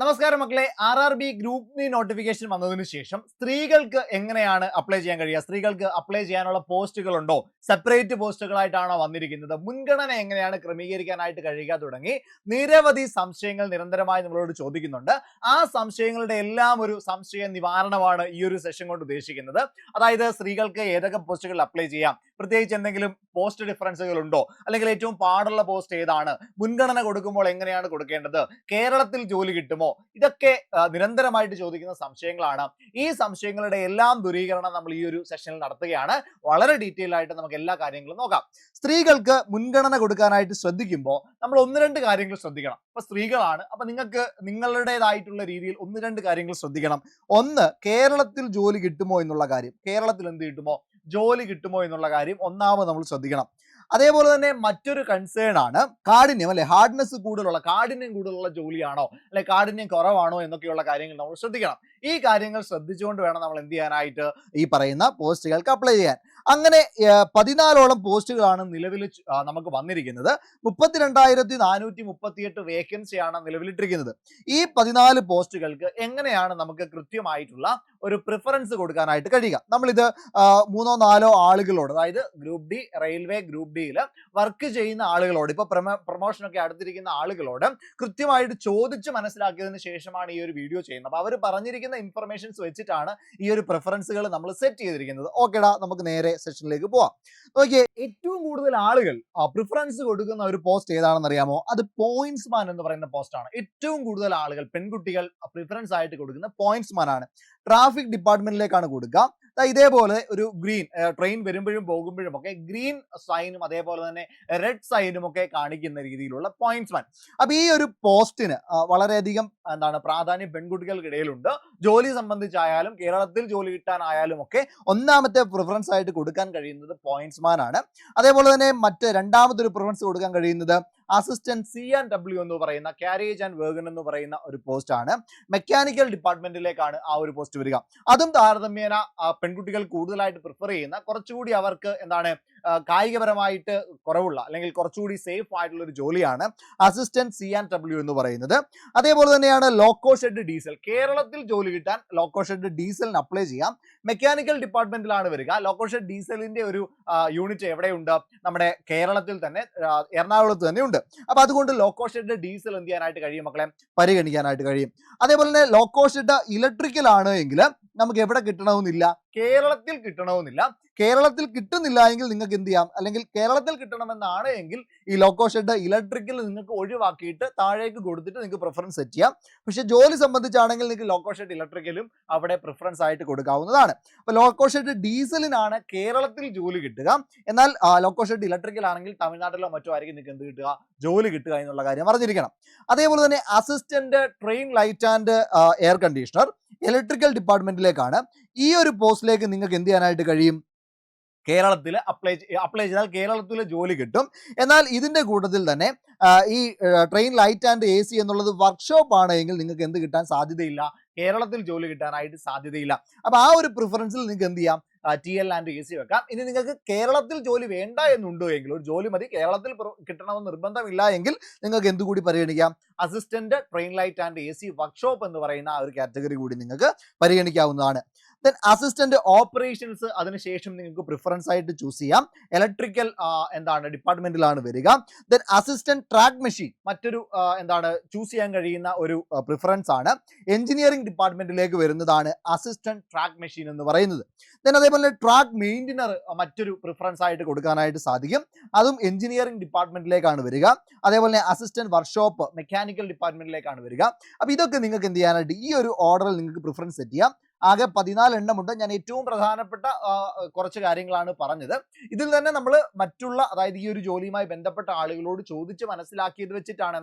നമസ്കാരം മക്കളെ. RRB group B notification വന്നതിന് ശേഷം സ്ത്രീകൾക്ക് എങ്ങനെയാണ് അപ്ലൈ ചെയ്യാൻ കഴിയുക, സ്ത്രീകൾക്ക് അപ്ലൈ ചെയ്യാനുള്ള പോസ്റ്റുകൾ ഉണ്ടോ, സെപ്പറേറ്റ് പോസ്റ്റുകളായിട്ടാണോ വന്നിരിക്കുന്നത്, മുൻഗണന എങ്ങനെയാണ് ക്രമീകരിക്കാനായിട്ട് കഴിയുക തുടങ്ങി നിരവധി സംശയങ്ങൾ നിരന്തരമായി നമ്മളോട് ചോദിക്കുന്നുണ്ട്. ആ സംശയങ്ങളുടെ എല്ലാം ഒരു സംശയ നിവാരണമാണ് ഈ ഒരു സെഷൻ കൊണ്ട് ഉദ്ദേശിക്കുന്നത്. അതായത് സ്ത്രീകൾക്ക് ഏതൊക്കെ പോസ്റ്റുകളിൽ അപ്ലൈ ചെയ്യാം, പ്രത്യേകിച്ച് എന്തെങ്കിലും പോസ്റ്റ് ഡിഫറൻസുകൾ ഉണ്ടോ, അല്ലെങ്കിൽ ഏറ്റവും പാടുള്ള പോസ്റ്റ് ഏതാണ്, മുൻഗണന കൊടുക്കുമ്പോൾ എങ്ങനെയാണ് കൊടുക്കേണ്ടത്, കേരളത്തിൽ ജോലി കിട്ടുമോ, ഇതൊക്കെ നിരന്തരമായിട്ട് ചോദിക്കുന്ന സംശയങ്ങളാണ്. ഈ സംശയങ്ങളുടെ എല്ലാം ദൂരീകരണം നമ്മൾ ഈ ഒരു സെഷനിൽ നടത്തുകയാണ്. വളരെ ഡീറ്റെയിൽ ആയിട്ട് നമുക്ക് എല്ലാ കാര്യങ്ങളും നോക്കാം. സ്ത്രീകൾക്ക് മുൻഗണന കൊടുക്കാനായിട്ട് ശ്രദ്ധിക്കുമ്പോൾ നമ്മൾ ഒന്ന് രണ്ട് കാര്യങ്ങൾ ശ്രദ്ധിക്കണം. അപ്പൊ സ്ത്രീകളാണ്, അപ്പൊ നിങ്ങൾക്ക് നിങ്ങളുടേതായിട്ടുള്ള രീതിയിൽ ഒന്ന് രണ്ട് കാര്യങ്ങൾ ശ്രദ്ധിക്കണം. ഒന്ന്, കേരളത്തിൽ ജോലി കിട്ടുമോ എന്നുള്ള കാര്യം. കേരളത്തിൽ എന്ത് കിട്ടുമോ, ജോലി കിട്ടുമോ എന്നുള്ള കാര്യം ഒന്നാമത് നമ്മൾ ശ്രദ്ധിക്കണം. അതേപോലെ തന്നെ മറ്റൊരു കൺസേൺ ആണ് കാഠിന്യം, അല്ലെ കാഠിന്യം കൂടുതലുള്ള ജോലിയാണോ, അല്ലെ കാഠിന്യം കുറവാണോ എന്നൊക്കെയുള്ള കാര്യങ്ങൾ നമ്മൾ ശ്രദ്ധിക്കണം. ഈ കാര്യങ്ങൾ ശ്രദ്ധിച്ചുകൊണ്ട് വേണം നമ്മൾ എന്ത് ചെയ്യാനായിട്ട്, ഈ പറയുന്ന പോസ്റ്റുകൾക്ക് അപ്ലൈ ചെയ്യാൻ. അങ്ങനെ 14ഓളം പോസ്റ്റുകളാണ് നിലവിൽ നമുക്ക് വന്നിരിക്കുന്നത്. 32,438 വേക്കൻസിയാണ് നിലവിലിട്ടിരിക്കുന്നത്. ഈ 14 പോസ്റ്റുകൾക്ക് എങ്ങനെയാണ് നമുക്ക് കൃത്യമായിട്ടുള്ള ഒരു പ്രിഫറൻസ് കൊടുക്കാനായിട്ട് കഴിയുക? നമ്മളിത് 3-4 ആളുകളോട്, അതായത് ഗ്രൂപ്പ് ഡി റെയിൽവേ ഗ്രൂപ്പ് ഡിയിൽ വർക്ക് ചെയ്യുന്ന ആളുകളോട്, ഇപ്പൊ പ്രൊമോഷനൊക്കെ അടുത്തിരിക്കുന്ന ആളുകളോട് കൃത്യമായിട്ട് ചോദിച്ച് മനസ്സിലാക്കിയതിന് ശേഷമാണ് ഈ ഒരു വീഡിയോ ചെയ്യുന്നത്. അപ്പൊ അവർ പറഞ്ഞിരിക്കുന്ന ഇൻഫർമേഷൻസ് വെച്ചിട്ടാണ് ഈ ഒരു പ്രിഫറൻസുകൾ നമ്മൾ സെറ്റ് ചെയ്തിരിക്കുന്നത്. ഓക്കേടാ, നമുക്ക് നേരെ സെഷനിലേക്ക് പോവാം. നോക്കിയേ, ഏറ്റവും കൂടുതൽ ആളുകൾ പ്രിഫറൻസ് കൊടുക്കുന്ന ഒരു പോസ്റ്റ് ഏതാണെന്ന് അറിയാമോ? അത് പോയിന്റ്സ്മാൻ എന്ന് പറയുന്ന പോസ്റ്റാണ്. ഏറ്റവും കൂടുതൽ ആളുകൾ, പെൺകുട്ടികൾ പ്രിഫറൻസ് ആയിട്ട് കൊടുക്കുന്ന പോയിന്റ്സ്മാൻ ആണ്. ട്രാഫിക് ഡിപ്പാർട്ട്മെന്റിലേക്കാണ് കൊടുക്കുക. ഇതേപോലെ ഒരു ഗ്രീൻ ട്രെയിൻ വരുമ്പോഴും പോകുമ്പോഴും ഒക്കെ ഗ്രീൻ സൈനും അതേപോലെ തന്നെ റെഡ് സൈനും ഒക്കെ കാണിക്കുന്ന രീതിയിലുള്ള പോയിന്റ്സ്മാൻ. അപ്പൊ ഈ ഒരു പോസ്റ്റിന് വളരെയധികം പ്രാധാന്യം പെൺകുട്ടികൾക്കിടയിലുണ്ട്. ജോലി സംബന്ധിച്ചായാലും കേരളത്തിൽ ജോലി കിട്ടാനായാലും ഒക്കെ ഒന്നാമത്തെ പ്രിഫറൻസ് ആയിട്ട് കൊടുക്കാൻ കഴിയുന്നത് പോയിന്റ്സ്മാൻ ആണ്. അതേപോലെ തന്നെ രണ്ടാമതൊരു പ്രിഫറൻസ് കൊടുക്കാൻ കഴിയുന്നത് അസിസ്റ്റന്റ് C&W എന്ന് പറയുന്ന ക്യാരേജ് ആൻഡ് വേഗൻ എന്ന് പറയുന്ന ഒരു പോസ്റ്റ് ആണ്. മെക്കാനിക്കൽ ഡിപ്പാർട്ട്മെന്റിലേക്കാണ് ആ ഒരു പോസ്റ്റ് വരിക. അതും താരതമ്യേന പെൺകുട്ടികൾ കൂടുതലായിട്ട് പ്രിഫർ ചെയ്യുന്ന, കുറച്ചുകൂടി അവർക്ക് കായികപരമായിട്ട് കുറവുള്ള അല്ലെങ്കിൽ കുറച്ചുകൂടി സേഫ് ആയിട്ടുള്ള ഒരു ജോലിയാണ് അസിസ്റ്റന്റ് C&W എന്ന് പറയുന്നത്. അതേപോലെ തന്നെയാണ് ലോക്കോ ഷെഡ് ഡീസൽ. കേരളത്തിൽ ജോലി കിട്ടാൻ ലോക്കോ ഷെഡ് ഡീസലിന് അപ്ലൈ ചെയ്യാം. മെക്കാനിക്കൽ ഡിപ്പാർട്ട്മെന്റിലാണ് വരിക. ലോക്കോ ഷെഡ് ഡീസലിന്റെ ഒരു യൂണിറ്റ് എവിടെയുണ്ട്? നമ്മുടെ കേരളത്തിൽ തന്നെ, എറണാകുളത്ത് തന്നെ ഉണ്ട്. അപ്പൊ അതുകൊണ്ട് ലോക്കോ ഷെഡ് ഡീസൽ എന്ത് ചെയ്യാനായിട്ട് കഴിയും മക്കളെ? പരിഗണിക്കാനായിട്ട് കഴിയും. അതേപോലെ തന്നെ ലോക്കോ ഷെഡ് ഇലക്ട്രിക്കൽ ആണ് എങ്കിൽ നമുക്ക് എവിടെ കിട്ടണമെന്നില്ല? കേരളത്തിൽ കിട്ടണമെന്നില്ല. കേരളത്തിൽ കിട്ടുന്നില്ല എങ്കിൽ നിങ്ങൾക്ക് എന്ത് ചെയ്യാം, അല്ലെങ്കിൽ കേരളത്തിൽ കിട്ടണമെന്നാണ് എങ്കിൽ ഈ ലോക്കോ ഷെഡ് ഇലക്ട്രിക്കൽ നിങ്ങൾക്ക് ഒഴിവാക്കിയിട്ട് താഴേക്ക് കൊടുത്തിട്ട് നിങ്ങൾക്ക് പ്രിഫറൻസ് സെറ്റ് ചെയ്യാം. പക്ഷെ ജോലി സംബന്ധിച്ചാണെങ്കിൽ നിങ്ങൾക്ക് ലോക്കോ ഷെഡ് ഇലക്ട്രിക്കലും അവിടെ പ്രിഫറൻസ് ആയിട്ട് കൊടുക്കാവുന്നതാണ്. അപ്പൊ ലോക്കോ ഷെഡ് ഡീസലിനാണ് കേരളത്തിൽ ജോലി കിട്ടുക. എന്നാൽ ലോക്കോ ഷെഡ് ഇലക്ട്രിക്കൽ ആണെങ്കിൽ തമിഴ്നാട്ടിലോ മറ്റോ ആയിരിക്കും നിങ്ങൾക്ക് എന്ത് കിട്ടുക, ജോലി കിട്ടുക എന്നുള്ള കാര്യം അറിഞ്ഞിരിക്കണം. അതേപോലെ തന്നെ assistant train light and air conditioner electrical ഡിപ്പാർട്ട്മെന്റിലേക്കാണ്. ഈ ഒരു പോസ്റ്റിലേക്ക് നിങ്ങൾക്ക് എന്ത് ചെയ്യാനായിട്ട് കഴിയും? കേരളത്തിൽ അപ്ലൈ ചെയ്താൽ കേരളത്തിൽ ജോലി കിട്ടും. എന്നാൽ ഇതിന്റെ കൂട്ടത്തിൽ തന്നെ ഈ ട്രെയിൻ ലൈറ്റ് ആൻഡ് AC എന്നുള്ളത് വർക്ക്ഷോപ്പ് ആണ് എങ്കിൽ നിങ്ങൾക്ക് എന്ത് കിട്ടാൻ സാധ്യതയില്ല? കേരളത്തിൽ ജോലി കിട്ടാനായിട്ട് സാധ്യതയില്ല. അപ്പൊ ആ ഒരു പ്രിഫറൻസിൽ നിങ്ങൾക്ക് എന്ത് ചെയ്യാം? TL ആൻഡ് AC വെക്കാം. ഇനി നിങ്ങൾക്ക് കേരളത്തിൽ ജോലി വേണ്ട എന്നുണ്ടോ എങ്കിൽ, ഒരു ജോലി മതി, കേരളത്തിൽ കിട്ടണമെന്ന് നിർബന്ധമില്ല എങ്കിൽ നിങ്ങൾക്ക് എന്തുകൂടി പരിഗണിക്കാം? Assistant train light and AC workshop എന്ന് പറയുന്ന ആ ഒരു കാറ്റഗറി കൂടി നിങ്ങൾക്ക് പരിഗണിക്കാവുന്നതാണ്. ദെൻ അസിസ്റ്റന്റ് ഓപ്പറേഷൻസ് അതിനുശേഷം നിങ്ങൾക്ക് പ്രിഫറൻസ് ആയിട്ട് ചൂസ് ചെയ്യാം. ഇലക്ട്രിക്കൽ ഡിപ്പാർട്ട്മെന്റിലാണ് വരിക. ദെൻ അസിസ്റ്റന്റ് ട്രാക്ക് മെഷീൻ മറ്റൊരു ചൂസ് ചെയ്യാൻ കഴിയുന്ന ഒരു പ്രിഫറൻസ് ആണ്. എഞ്ചിനീയറിംഗ് ഡിപ്പാർട്ട്മെന്റിലേക്ക് വരുന്നതാണ് അസിസ്റ്റന്റ് ട്രാക്ക് മെഷീൻ എന്ന് പറയുന്നത്. ദെൻ അതേപോലെ ട്രാക്ക് മെയിൻ്റനർ മറ്റൊരു പ്രിഫറൻസ് ആയിട്ട് കൊടുക്കാനായിട്ട് സാധിക്കും. അതും എഞ്ചിനീയറിംഗ് ഡിപ്പാർട്ട്മെന്റിലേക്കാണ് വരിക. അതേപോലെ അസിസ്റ്റന്റ് വർക്ക്ഷോപ്പ് മെക്കാനിക്കൽ ഡിപ്പാർട്ട്മെന്റിലേക്കാണ് വരിക. അപ്പൊ ഇതൊക്കെ നിങ്ങൾക്ക് എന്ത് ചെയ്യാനായിട്ട് ഈ ഒരു ഓർഡറിൽ നിങ്ങൾക്ക് പ്രിഫറൻസ് സെറ്റ് ചെയ്യാം. ആകെ 14 എണ്ണമുണ്ട്. ഞാൻ ഏറ്റവും പ്രധാനപ്പെട്ട കുറച്ച് കാര്യങ്ങളാണ് പറഞ്ഞത്. ഇതിൽ തന്നെ നമ്മൾ മറ്റുള്ള, അതായത് ഈ ഒരു ജോലിയുമായി ബന്ധപ്പെട്ട ആളുകളോട് ചോദിച്ച് മനസ്സിലാക്കിയത് വെച്ചിട്ടാണ്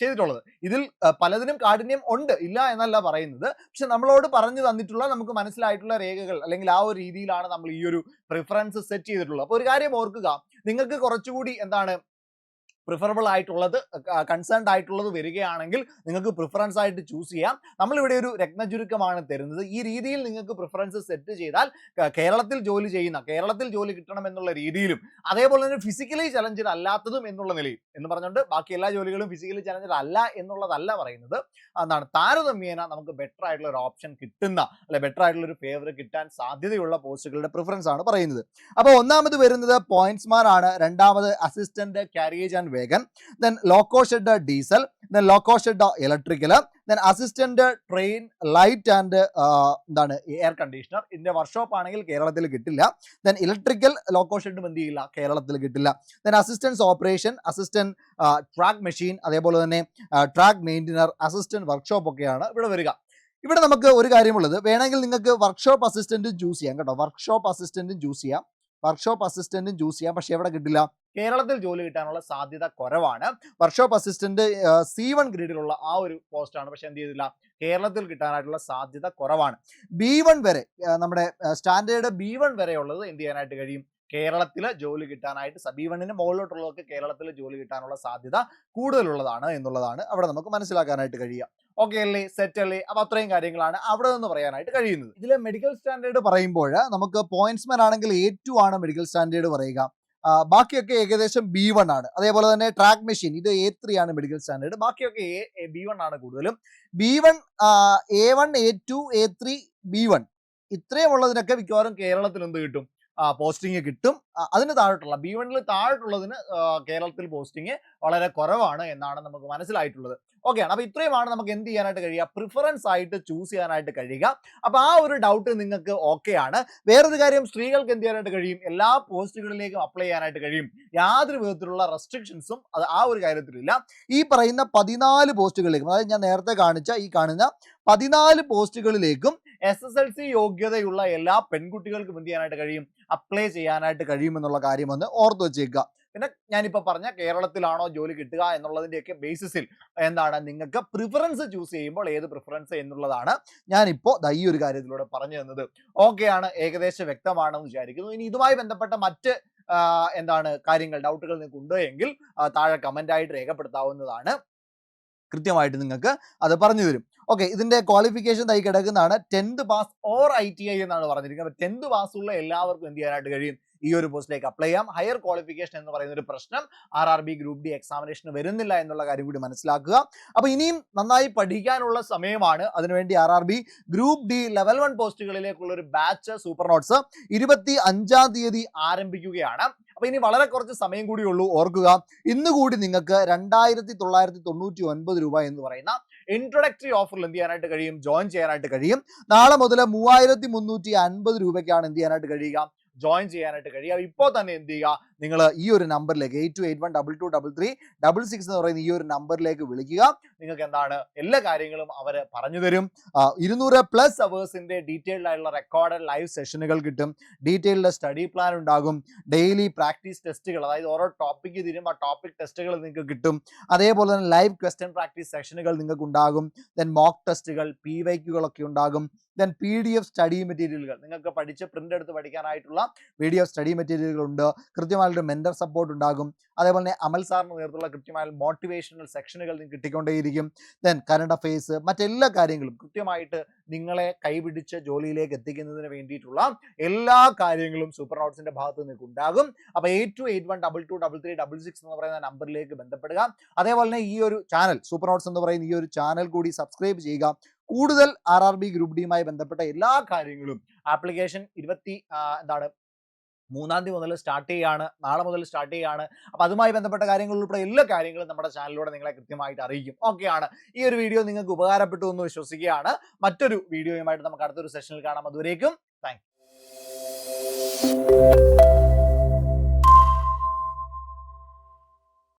ചെയ്തിട്ടുള്ളത്. ഇതിൽ പലതിനും കാഠിന്യം ഉണ്ട്, ഇല്ല എന്നല്ല പറയുന്നത്. പക്ഷെ നമ്മളോട് പറഞ്ഞു തന്നിട്ടുള്ള, നമുക്ക് മനസ്സിലായിട്ടുള്ള രേഖകൾ അല്ലെങ്കിൽ ആ ഒരു രീതിയിലാണ് നമ്മൾ ഈ ഒരു പ്രിഫറൻസ് സെറ്റ് ചെയ്തിട്ടുള്ളത്. അപ്പൊ ഒരു കാര്യം ഓർക്കുക, നിങ്ങൾക്ക് കുറച്ചുകൂടി പ്രിഫറബിൾ ആയിട്ടുള്ളത് കൺസേൺഡ് ആയിട്ടുള്ളത് വരികയാണെങ്കിൽ നിങ്ങൾക്ക് പ്രിഫറൻസ് ആയിട്ട് ചൂസ് ചെയ്യാം. നമ്മളിവിടെ ഒരു രത്നചുരുക്കമാണ് തരുന്നത്. ഈ രീതിയിൽ നിങ്ങൾക്ക് പ്രിഫറൻസ് സെറ്റ് ചെയ്താൽ കേരളത്തിൽ ജോലി കിട്ടണം എന്നുള്ള രീതിയിലും അതേപോലെ തന്നെ ഫിസിക്കലി ചലഞ്ചഡ് അല്ലാത്തതും എന്നുള്ള നിലയിൽ എന്ന് പറഞ്ഞുകൊണ്ട് ബാക്കി എല്ലാ ജോലികളും ഫിസിക്കലി ചലഞ്ചഡ് അല്ല എന്നുള്ളതല്ല പറയുന്നത്. എന്താണ് താരതമ്യേന നമുക്ക് ബെറ്റർ ആയിട്ടുള്ള ഒരു ഓപ്ഷൻ കിട്ടുന്ന ബെറ്റർ ആയിട്ടുള്ള ഒരു ഫേവർ കിട്ടാൻ സാധ്യതയുള്ള പോസ്റ്റുകളുടെ പ്രിഫറൻസ് ആണ് പറയുന്നത്. അപ്പോൾ ഒന്നാമത് വരുന്നത് പോയിന്റ്സ്മാൻ ആണ്, രണ്ടാമത് assistant carriage and vegan, then loco shed diesel, then loco shed electrical, then assistant train light and എന്താണ് എയർ കണ്ടീഷണർ. ഇതിന്റെ വർക്ക്ഷോപ്പ് ആണെങ്കിൽ കേരളത്തിൽ കിട്ടില്ല. ദെൻ ഇലക്ട്രിക്കൽ ലോക്കോ ഷെഡും എന്ത് ചെയ്യില്ല, കേരളത്തിൽ കിട്ടില്ല. Then assistance operation, assistant track machine, അതേപോലെ തന്നെ ട്രാക്ക് മെയിൻ്റനർ, അസിസ്റ്റന്റ് വർക്ക്ഷോപ്പ് ഒക്കെയാണ് ഇവിടെ വരിക. ഇവിടെ നമുക്ക് ഒരു കാര്യമുള്ളത്, വേണമെങ്കിൽ നിങ്ങൾക്ക് വർക്ക്ഷോപ്പ് അസിസ്റ്റന്റും ചൂസ് ചെയ്യാം കേട്ടോ. വർക്ക്ഷോപ്പ് അസിസ്റ്റന്റും ചൂസ് ചെയ്യാം. പക്ഷെ എവിടെ കിട്ടില്ല, കേരളത്തിൽ ജോലി കിട്ടാനുള്ള സാധ്യത കുറവാണ്. വർക്ക്ഷോപ്പ് അസിസ്റ്റന്റ് C1 ഗ്രേഡിലുള്ള ആ ഒരു പോസ്റ്റാണ്. പക്ഷെ എന്ത് ചെയ്തില്ല, കേരളത്തിൽ കിട്ടാനായിട്ടുള്ള സാധ്യത കുറവാണ്. B1 വരെ നമ്മുടെ സ്റ്റാൻഡേർഡ് B1 വരെ ഉള്ളത് എന്ത് ചെയ്യാനായിട്ട് കഴിയും, കേരളത്തിൽ ജോലി കിട്ടാനായിട്ട്. B1ന് മുകളിലോട്ടുള്ളവർക്ക് കേരളത്തിൽ ജോലി കിട്ടാനുള്ള സാധ്യത കൂടുതലുള്ളതാണ് എന്നുള്ളതാണ് അവിടെ നമുക്ക് മനസ്സിലാക്കാനായിട്ട് കഴിയുക. ഓക്കെ അല്ലേ, സെറ്റ് അല്ലേ? അപ്പൊ അത്രയും കാര്യങ്ങളാണ് അവിടെ നിന്ന് പറയാനായിട്ട് കഴിയുന്നത്. ഇതിലെ മെഡിക്കൽ സ്റ്റാൻഡേർഡ് പറയുമ്പോൾ നമുക്ക് പോയിന്റ്സ്മാൻ ആണെങ്കിൽ A2 ആണ് മെഡിക്കൽ സ്റ്റാൻഡേർഡ് പറയുക. ബാക്കിയൊക്കെ ഏകദേശം B1 ആണ്. അതേപോലെ തന്നെ ട്രാക്ക് മെഷീൻ ഇത് A3 ആണ് മെഡിക്കൽ സ്റ്റാൻഡേർഡ്. ബാക്കിയൊക്കെ B1 ആണ് കൂടുതലും. B1 A1 A2 A3 B1 ഇത്രയും ഉള്ളതിനൊക്കെ മിക്കവാറും കേരളത്തിൽ എന്ത് കിട്ടും, പോസ്റ്റിംഗ് കിട്ടും. അതിന് താഴോട്ടുള്ള B1ൽ താഴോട്ടുള്ളതിന് കേരളത്തിൽ പോസ്റ്റിംഗ് വളരെ കുറവാണ് എന്നാണ് നമുക്ക് മനസ്സിലായിട്ടുള്ളത്. ഓക്കെയാണ്. അപ്പൊ ഇത്രയുമാണ് നമുക്ക് എന്ത് ചെയ്യാനായിട്ട് കഴിയുക, പ്രിഫറൻസ് ആയിട്ട് ചൂസ് ചെയ്യാനായിട്ട് കഴിയുക. അപ്പൊ ആ ഒരു ഡൗട്ട് നിങ്ങൾക്ക് ഓക്കെയാണ്. വേറൊരു കാര്യം, സ്ത്രീകൾക്ക് എന്ത് ചെയ്യാനായിട്ട് കഴിയും, എല്ലാ പോസ്റ്റുകളിലേക്കും അപ്ലൈ ചെയ്യാനായിട്ട് കഴിയും. യാതൊരു വിധത്തിലുള്ള റെസ്ട്രിക്ഷൻസും ആ ഒരു കാര്യത്തിലില്ല. ഈ പറയുന്ന 14 പോസ്റ്റുകളിലേക്കും, അതായത് ഞാൻ നേരത്തെ കാണിച്ച ഈ കാണുന്ന 14 പോസ്റ്റുകളിലേക്കും SSLC യോഗ്യതയുള്ള എല്ലാ പെൺകുട്ടികൾക്കും എന്ത് ചെയ്യാനായിട്ട് കഴിയും, അപ്ലൈ ചെയ്യാനായിട്ട് കഴിയുമെന്നുള്ള കാര്യം ഒന്ന് ഓർത്ത് വെച്ചേക്കുക. പിന്നെ ഞാനിപ്പോൾ പറഞ്ഞ കേരളത്തിലാണോ ജോലി കിട്ടുക എന്നുള്ളതിൻ്റെയൊക്കെ ബേസിസിൽ എന്താണ് നിങ്ങൾക്ക് പ്രിഫറൻസ് ചൂസ് ചെയ്യുമ്പോൾ ഏത് പ്രിഫറൻസ് എന്നുള്ളതാണ് ഞാനിപ്പോൾ ഈ ഒരു കാര്യത്തിലൂടെ പറഞ്ഞു തന്നത്. ഓക്കെയാണ്, ഏകദേശം വ്യക്തമാണെന്ന് വിചാരിക്കുന്നു. ഇനി ഇതുമായി ബന്ധപ്പെട്ട മറ്റ് എന്താണ് കാര്യങ്ങൾ, ഡൗട്ടുകൾ നിങ്ങൾക്ക് ഉണ്ടോ എങ്കിൽ താഴെ കമൻ്റ് ആയിട്ട് രേഖപ്പെടുത്താവുന്നതാണ്. കൃത്യമായിട്ട് നിങ്ങൾക്ക് അത് പറഞ്ഞു തരും. ഓക്കെ, ഇതിന്റെ ക്വാളിഫിക്കേഷൻ തൈ കിടക്കുന്നതാണ് 10th പാസ് ഓർ ITI എന്നാണ് പറഞ്ഞിരിക്കുന്നത്. 10th പാസ് ഉള്ള എല്ലാവർക്കും എന്ത് ചെയ്യാനായിട്ട് കഴിയും, ഈ ഒരു പോസ്റ്റിലേക്ക് അപ്ലൈ ചെയ്യാം. ഹയർ ക്വാളിഫിക്കേഷൻ എന്ന് പറയുന്ന ഒരു പ്രശ്നം RRB ഗ്രൂപ്പ് ഡി എക്സാമിനേഷന് വരുന്നില്ല എന്നുള്ള കാര്യം കൂടി മനസ്സിലാക്കുക. അപ്പൊ ഇനിയും നന്നായി പഠിക്കാനുള്ള സമയമാണ്. അതിനുവേണ്ടി RRB ഗ്രൂപ്പ് ഡി ലെവൽ 1 പോസ്റ്റുകളിലേക്കുള്ള ഒരു ബാച്ച് സൂപ്പർ നോട്ട്സ് 25-ാം തീയതി ആരംഭിക്കുകയാണ്. അപ്പൊ ഇനി വളരെ കുറച്ച് സമയം കൂടി ഉള്ളൂ. ഓർക്കുക, ഇന്ന് കൂടി നിങ്ങൾക്ക് 2999 രൂപ എന്ന് പറയുന്ന ഇൻട്രൊഡക്ടറി ഓഫറിൽ എന്ത് ചെയ്യാനായിട്ട് കഴിയും, ജോയിൻ ചെയ്യാനായിട്ട് കഴിയും. നാളെ മുതൽ 3350 രൂപയ്ക്കാണ് എന്ത് ചെയ്യാനായിട്ട് കഴിയുക, ജോയിൻ ചെയ്യാനായിട്ട് കഴിയുക. ഇപ്പോൾ തന്നെ എന്ത് ചെയ്യുക, നിങ്ങൾ ഈ ഒരു നമ്പറിലേക്ക് 8281223366 എന്ന് പറയുന്ന ഈ ഒരു നമ്പറിലേക്ക് വിളിക്കുക. നിങ്ങൾക്ക് എന്താണ് എല്ലാ കാര്യങ്ങളും അവർ പറഞ്ഞു തരും. 200+ അവേഴ്സിന്റെ ഡീറ്റെയിൽഡ് ആയിട്ടുള്ള റെക്കോർഡഡ് ലൈവ് സെഷനുകൾ കിട്ടും. ഡീറ്റെയിൽഡ് സ്റ്റഡി പ്ലാൻ ഉണ്ടാകും. ഡെയിലി പ്രാക്ടീസ് ടെസ്റ്റുകൾ, അതായത് ഓരോ ടോപ്പിക്ക് തീരുമ്പോൾ ടോപ്പിക് ടെസ്റ്റുകൾ നിങ്ങൾക്ക് കിട്ടും. അതേപോലെ തന്നെ ലൈവ് ക്വസ്റ്റ്യൻ പ്രാക്ടീസ് സെഷനുകൾ നിങ്ങൾക്ക് ഉണ്ടാകും. ദെൻ മോക്ക് ടെസ്റ്റുകൾ, PYQകളൊക്കെ ഉണ്ടാകും. ദെൻ PDF സ്റ്റഡി മെറ്റീരിയലുകൾ, നിങ്ങൾക്ക് പഠിച്ച് പ്രിന്റ് എടുത്ത് പഠിക്കാനായിട്ടുള്ള PDF സ്റ്റഡി മെറ്റീരിയലുകൾ ഉണ്ട്. കൃത്യമായിട്ട് മെന്റർ സപ്പോർട്ട് ഉണ്ടാകും. അതേപോലെ തന്നെ അമൽ സാറിന് നേതൃത്വമുള്ള കൃത്യമായ മോട്ടിവേഷണൽ സെക്ഷനുകൾ നിങ്ങൾക്ക് കിട്ടിക്കൊണ്ടേയിരിക്കും. ദെൻ കറണ്ട് അഫയേഴ്സ്, മറ്റെല്ലാ കാര്യങ്ങളും കൃത്യമായിട്ട് നിങ്ങളെ കൈപിടിച്ച് ജോലിയിലേക്ക് എത്തിക്കുന്നതിന് വേണ്ടിയിട്ടുള്ള എല്ലാ കാര്യങ്ങളും സൂപ്പർ നോട്ട്സിന്റെ ഭാഗത്ത് നിങ്ങൾക്ക് ഉണ്ടാകും. അപ്പൊ 8281223366 എന്ന് പറയുന്ന നമ്പറിലേക്ക് ബന്ധപ്പെടുക. അതേപോലെ തന്നെ ഈ ഒരു ചാനൽ സൂപ്പർ നോട്ട്സ് എന്ന് പറയുന്ന ഈ ഒരു ചാനൽ കൂടി സബ്സ്ക്രൈബ് ചെയ്യുക. കൂടുതൽ RRB ഗ്രൂപ്പ് ഡിയുമായി ബന്ധപ്പെട്ട എല്ലാ കാര്യങ്ങളും ആപ്ലിക്കേഷൻ 3-ാം തീയതി മുതൽ സ്റ്റാർട്ട് ചെയ്യാണ്, നാളെ മുതൽ സ്റ്റാർട്ട് ചെയ്യാണ്. അപ്പൊ അതുമായി ബന്ധപ്പെട്ട കാര്യങ്ങൾ ഉൾപ്പെടെ എല്ലാ കാര്യങ്ങളും നമ്മുടെ ചാനലിലൂടെ നിങ്ങളെ കൃത്യമായിട്ട് അറിയിക്കും. ഓക്കെയാണ്, ഈ ഒരു വീഡിയോ നിങ്ങൾക്ക് ഉപകാരപ്പെട്ടു എന്ന് വിശ്വസിക്കുകയാണ്. മറ്റൊരു വീഡിയോയുമായിട്ട് നമുക്ക് അടുത്തൊരു സെഷനിൽ കാണാം. അതുവരേക്കും താങ്ക് യു.